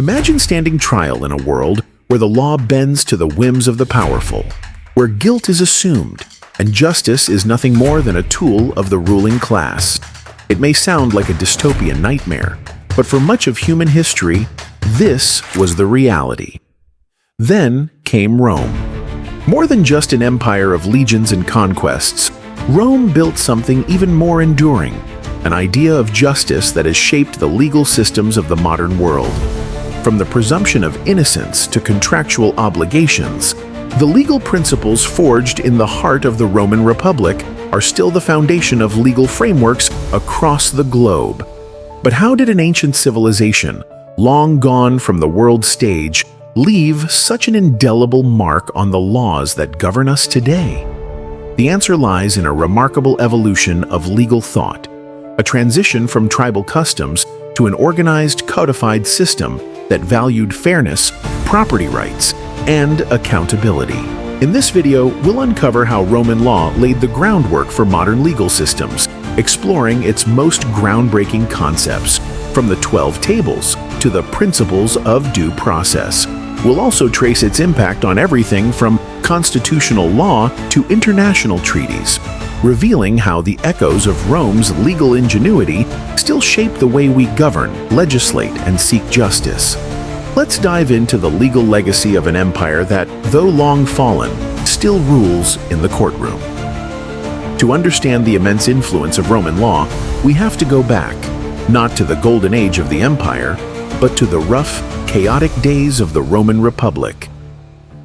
Imagine standing trial in a world where the law bends to the whims of the powerful, where guilt is assumed, and justice is nothing more than a tool of the ruling class. It may sound like a dystopian nightmare, but for much of human history, this was the reality. Then came Rome. More than just an empire of legions and conquests, Rome built something even more enduring, an idea of justice that has shaped the legal systems of the modern world. From the presumption of innocence to contractual obligations, the legal principles forged in the heart of the Roman Republic are still the foundation of legal frameworks across the globe. But how did an ancient civilization, long gone from the world stage, leave such an indelible mark on the laws that govern us today? The answer lies in a remarkable evolution of legal thought, a transition from tribal customs to an organized, codified system that valued fairness, property rights, and accountability. In this video, we'll uncover how Roman law laid the groundwork for modern legal systems, exploring its most groundbreaking concepts, from the 12 tables to the principles of due process. We'll also trace its impact on everything from constitutional law to international treaties, revealing how the echoes of Rome's legal ingenuity still shape the way we govern, legislate, and seek justice. Let's dive into the legal legacy of an empire that, though long fallen, still rules in the courtroom. To understand the immense influence of Roman law, we have to go back, not to the golden age of the empire, but to the rough, chaotic days of the Roman Republic.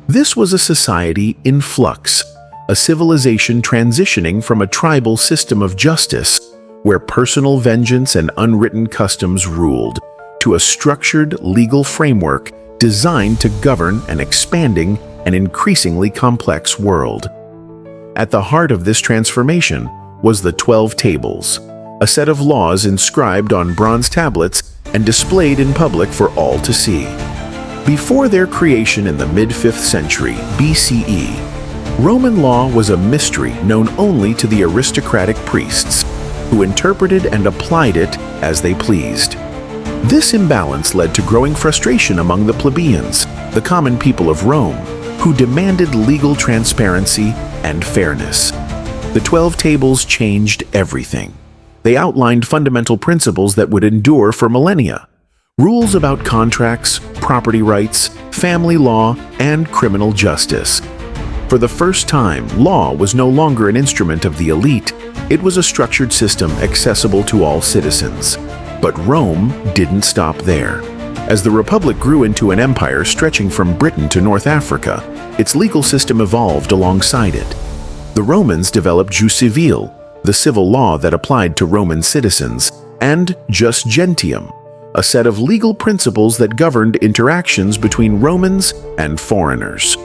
This was a society in flux, a civilization transitioning from a tribal system of justice, where personal vengeance and unwritten customs ruled, to a structured legal framework designed to govern an expanding and increasingly complex world. At the heart of this transformation was the 12 Tables, a set of laws inscribed on bronze tablets and displayed in public for all to see. Before their creation in the mid-5th century BCE, Roman law was a mystery known only to the aristocratic priests, who interpreted and applied it as they pleased. This imbalance led to growing frustration among the plebeians, the common people of Rome, who demanded legal transparency and fairness. The 12 Tables changed everything. They outlined fundamental principles that would endure for millennia. Rules about contracts, property rights, family law, and criminal justice. For the first time, law was no longer an instrument of the elite. It was a structured system accessible to all citizens. But Rome didn't stop there. As the Republic grew into an empire stretching from Britain to North Africa, its legal system evolved alongside it. The Romans developed jus civile, the civil law that applied to Roman citizens, and jus gentium, a set of legal principles that governed interactions between Romans and foreigners.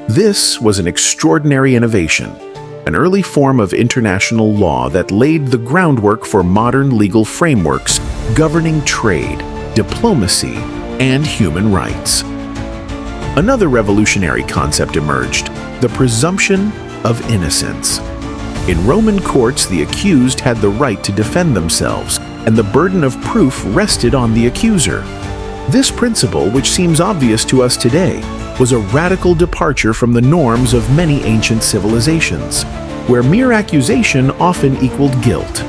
This was an extraordinary innovation, an early form of international law that laid the groundwork for modern legal frameworks governing trade, diplomacy, and human rights. Another revolutionary concept emerged: the presumption of innocence. In Roman courts, the accused had the right to defend themselves, and the burden of proof rested on the accuser. This principle, which seems obvious to us today, was a radical departure from the norms of many ancient civilizations, where mere accusation often equaled guilt.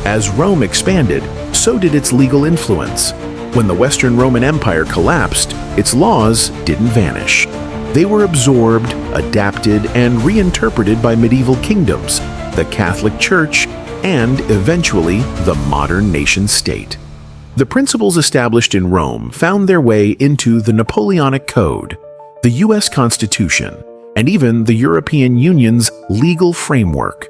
As Rome expanded, so did its legal influence. When the Western Roman Empire collapsed, its laws didn't vanish. They were absorbed, adapted, and reinterpreted by medieval kingdoms, the Catholic Church, and eventually the modern nation-state. The principles established in Rome found their way into the Napoleonic Code, the U.S. Constitution, and even the European Union's legal framework.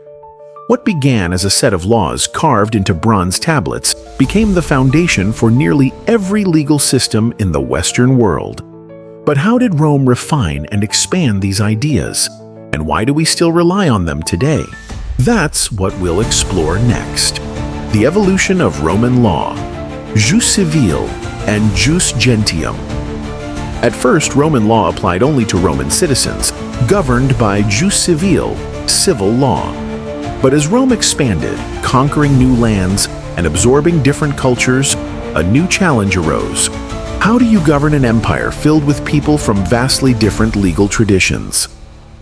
What began as a set of laws carved into bronze tablets became the foundation for nearly every legal system in the Western world. But how did Rome refine and expand these ideas? And why do we still rely on them today? That's what we'll explore next. The evolution of Roman law, jus civile and jus gentium. At first, Roman law applied only to Roman citizens, governed by jus civile, civil law. But as Rome expanded, conquering new lands and absorbing different cultures, a new challenge arose: How do you govern an empire filled with people from vastly different legal traditions?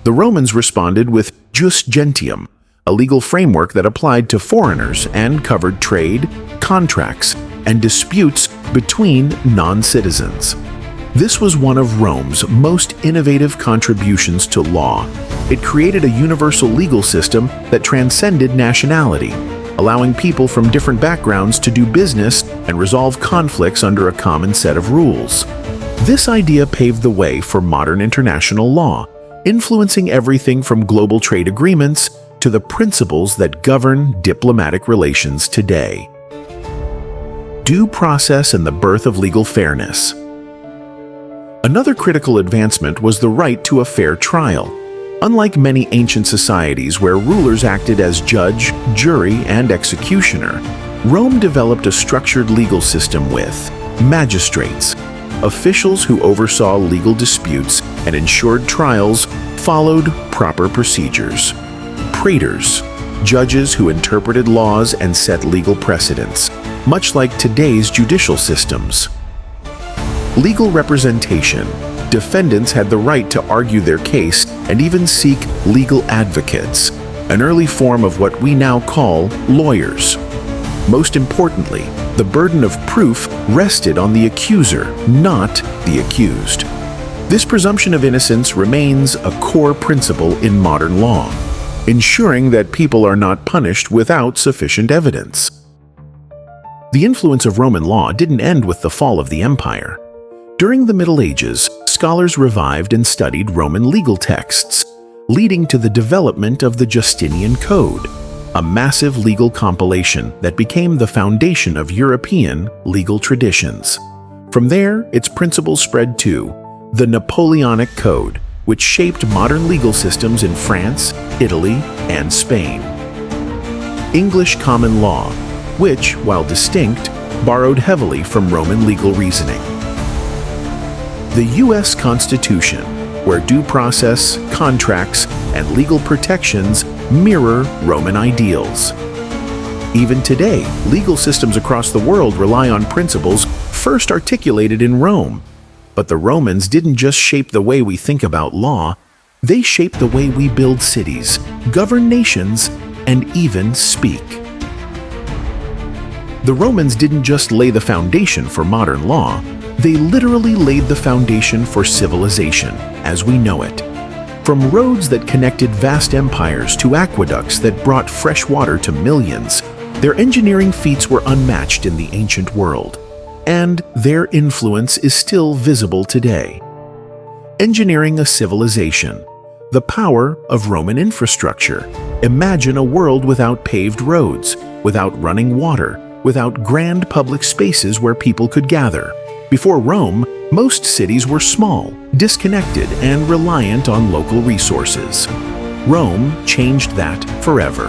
The Romans responded with jus gentium, a legal framework that applied to foreigners and covered trade, contracts, and disputes between non-citizens. This was one of Rome's most innovative contributions to law. It created a universal legal system that transcended nationality, allowing people from different backgrounds to do business and resolve conflicts under a common set of rules. This idea paved the way for modern international law, influencing everything from global trade agreements to the principles that govern diplomatic relations today. Due process and the birth of legal fairness. Another critical advancement was the right to a fair trial. Unlike many ancient societies where rulers acted as judge, jury, and executioner, Rome developed a structured legal system with magistrates, officials who oversaw legal disputes and ensured trials followed proper procedures, praetors, judges who interpreted laws and set legal precedents, much like today's judicial systems. Legal representation. Defendants had the right to argue their case and even seek legal advocates, an early form of what we now call lawyers. Most importantly, the burden of proof rested on the accuser, not the accused. This presumption of innocence remains a core principle in modern law, ensuring that people are not punished without sufficient evidence. The influence of Roman law didn't end with the fall of the empire. During the Middle Ages, scholars revived and studied Roman legal texts, leading to the development of the Justinian Code, a massive legal compilation that became the foundation of European legal traditions. From there, its principles spread to the Napoleonic Code, which shaped modern legal systems in France, Italy, and Spain. English common law, which, while distinct, borrowed heavily from Roman legal reasoning. The U.S. Constitution, where due process, contracts, and legal protections mirror Roman ideals. Even today, legal systems across the world rely on principles first articulated in Rome. But the Romans didn't just shape the way we think about law, they shaped the way we build cities, govern nations, and even speak. The Romans didn't just lay the foundation for modern law, they literally laid the foundation for civilization as we know it. From roads that connected vast empires to aqueducts that brought fresh water to millions, their engineering feats were unmatched in the ancient world, and their influence is still visible today. Engineering a civilization. The power of Roman infrastructure. Imagine a world without paved roads, without running water, without grand public spaces where people could gather. Before Rome, most cities were small, disconnected, and reliant on local resources. Rome changed that forever.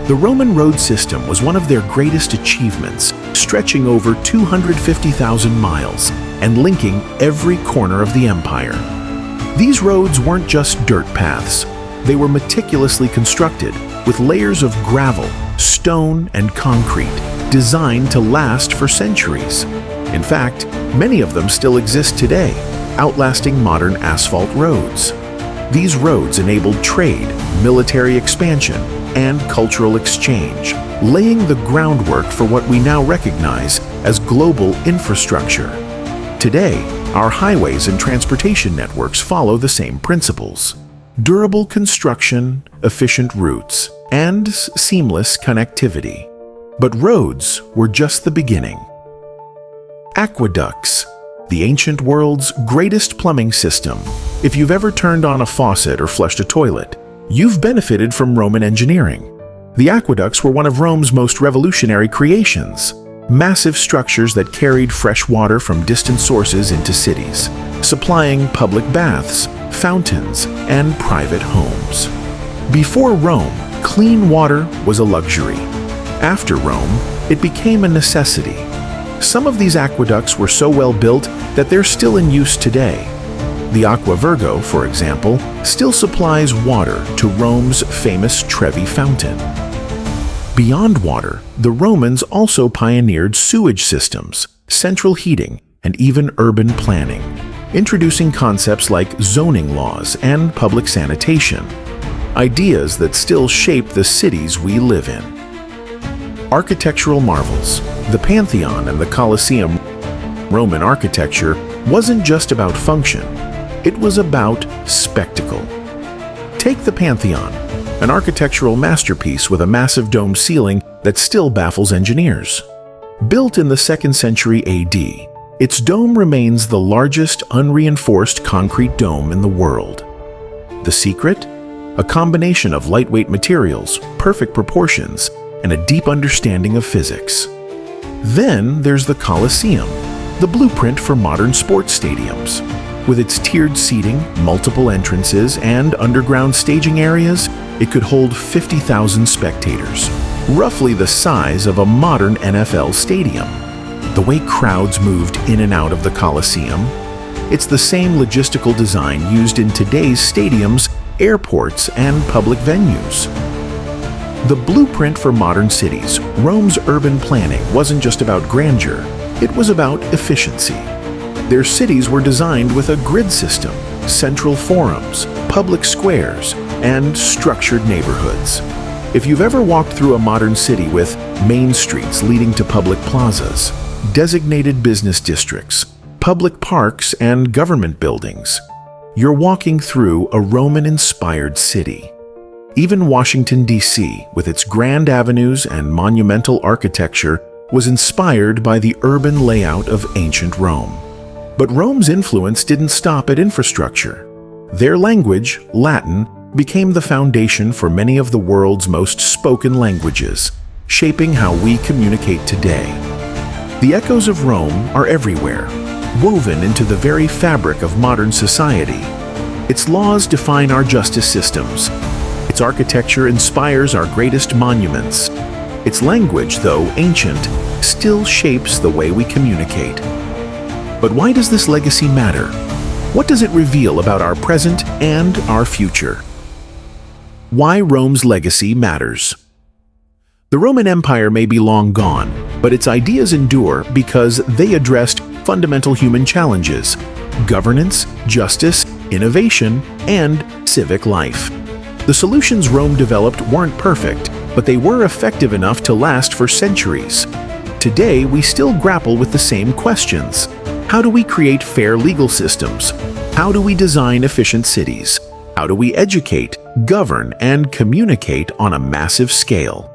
The Roman road system was one of their greatest achievements, stretching over 250,000 miles and linking every corner of the empire. These roads weren't just dirt paths. They were meticulously constructed with layers of gravel, stone, and concrete, designed to last for centuries. In fact, many of them still exist today, outlasting modern asphalt roads. These roads enabled trade, military expansion, and cultural exchange, laying the groundwork for what we now recognize as global infrastructure. Today, our highways and transportation networks follow the same principles. Durable construction, efficient routes, and seamless connectivity. But roads were just the beginning. Aqueducts, the ancient world's greatest plumbing system. If you've ever turned on a faucet or flushed a toilet, you've benefited from Roman engineering. The aqueducts were one of Rome's most revolutionary creations. Massive structures that carried fresh water from distant sources into cities, supplying public baths, fountains, and private homes. Before Rome, clean water was a luxury. After Rome, it became a necessity. Some of these aqueducts were so well built that they're still in use today. The Aqua Virgo, for example, still supplies water to Rome's famous Trevi Fountain. Beyond water, the Romans also pioneered sewage systems, central heating, and even urban planning, introducing concepts like zoning laws and public sanitation, ideas that still shape the cities we live in. Architectural marvels. The Pantheon and the Colosseum. Roman architecture wasn't just about function, it was about spectacle. Take the Pantheon, an architectural masterpiece with a massive dome ceiling that still baffles engineers. Built in the 2nd century AD, its dome remains the largest unreinforced concrete dome in the world. The secret? A combination of lightweight materials, perfect proportions, and a deep understanding of physics. Then there's the Colosseum, the blueprint for modern sports stadiums. With its tiered seating, multiple entrances, and underground staging areas, it could hold 50,000 spectators, roughly the size of a modern NFL stadium. The way crowds moved in and out of the Colosseum, it's the same logistical design used in today's stadiums, airports, and public venues. The blueprint for modern cities, Rome's urban planning wasn't just about grandeur, it was about efficiency. Their cities were designed with a grid system, central forums, public squares, and structured neighborhoods. If you've ever walked through a modern city with main streets leading to public plazas, designated business districts, public parks, and government buildings, you're walking through a Roman-inspired city. Even Washington, D.C., with its grand avenues and monumental architecture, was inspired by the urban layout of ancient Rome. But Rome's influence didn't stop at infrastructure. Their language, Latin, became the foundation for many of the world's most spoken languages, shaping how we communicate today. The echoes of Rome are everywhere, woven into the very fabric of modern society. Its laws define our justice systems. Its architecture inspires our greatest monuments. Its language, though ancient, still shapes the way we communicate. But why does this legacy matter? What does it reveal about our present and our future? Why Rome's legacy matters. The Roman Empire may be long gone, but its ideas endure because they addressed fundamental human challenges: governance, justice, innovation, and civic life. The solutions Rome developed weren't perfect, but they were effective enough to last for centuries. Today, we still grapple with the same questions. How do we create fair legal systems? How do we design efficient cities? How do we educate, govern, and communicate on a massive scale?